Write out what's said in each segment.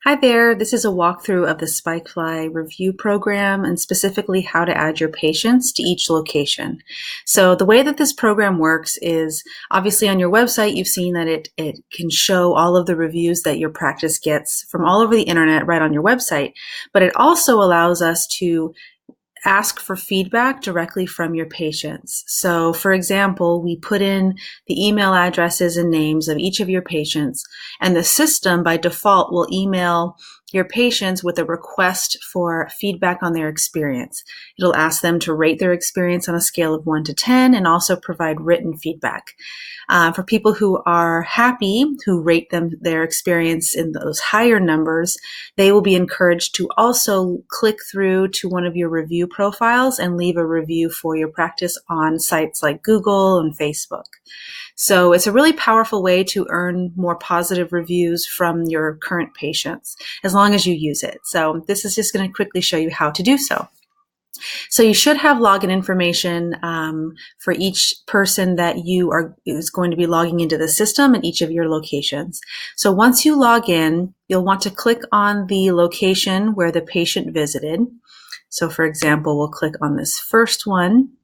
Hi there, this is a walkthrough of the Spikefly Review program and specifically how to add your patients to each location. So the way that this program works is obviously on your website you've seen that it can show all of the reviews that your practice gets from all over the internet right on your website, but it also allows us to ask for feedback directly from your patients. So for example, we put in the email addresses and names of each of your patients, and the system by default will email your patients with a request for feedback on their experience. It'll ask them to rate their experience on a scale of 1 to 10 and also provide written feedback. For people who are happy, who rate their experience in those higher numbers, they will be encouraged to also click through to one of your review profiles and leave a review for your practice on sites like Google and Facebook. So it's a really powerful way to earn more positive reviews from your current patients, as long as you use it. So this is just going to quickly show you how to do so. So you should have login information for each person that is going to be logging into the system at each of your locations. So once you log in, you'll want to click on the location where the patient visited. So for example, we'll click on this first one.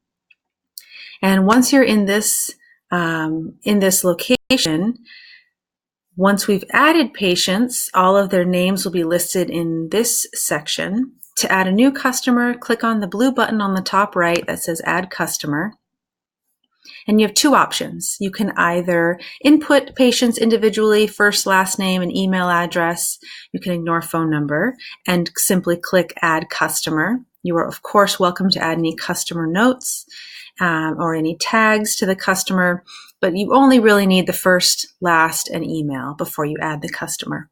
And once you're in this location, once we've added patients, all of their names will be listed in this section. To add a new customer, click on the blue button on the top right that says Add Customer. And you have two options. You can either input patients individually, first, last name, and email address. You can ignore phone number and simply click Add Customer. You are, of course, welcome to add any customer notes or any tags to the customer, but you only really need the first, last, and email before you add the customer.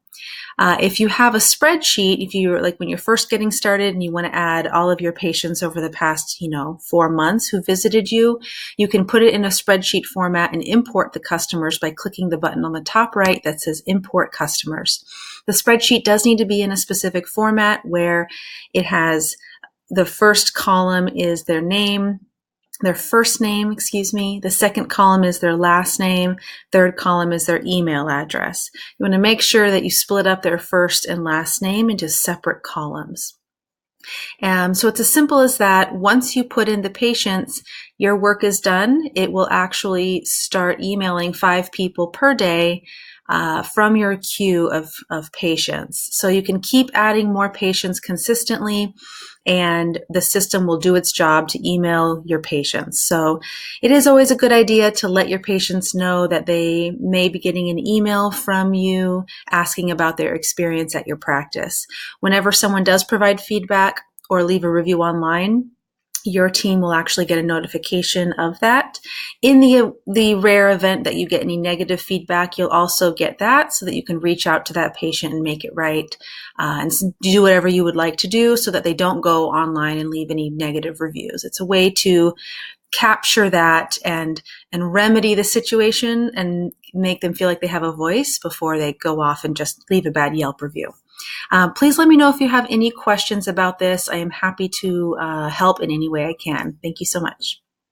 If you have a spreadsheet, if you're like when you're first getting started and you want to add all of your patients over the past, 4 months who visited you, you can put it in a spreadsheet format and import the customers by clicking the button on the top right that says Import Customers. The spreadsheet does need to be in a specific format where it has the first column is their name, their first name, the second column is their last name, third column is their email address. You want to make sure that you split up their first and last name into separate columns. So it's as simple as that. Once you put in the patients, your work is done. It will actually start emailing 5 people per day from your queue of patients. So you can keep adding more patients consistently, and the system will do its job to email your patients. So it is always a good idea to let your patients know that they may be getting an email from you asking about their experience at your practice. Whenever someone does provide feedback or leave a review online, your team will actually get a notification of that. In the rare event that you get any negative feedback, you'll also get that so that you can reach out to that patient and make it right and do whatever you would like to do so that they don't go online and leave any negative reviews. It's a way to capture that and remedy the situation and make them feel like they have a voice before they go off and just leave a bad Yelp review. Please let me know if you have any questions about this. I am happy to help in any way I can. Thank you so much.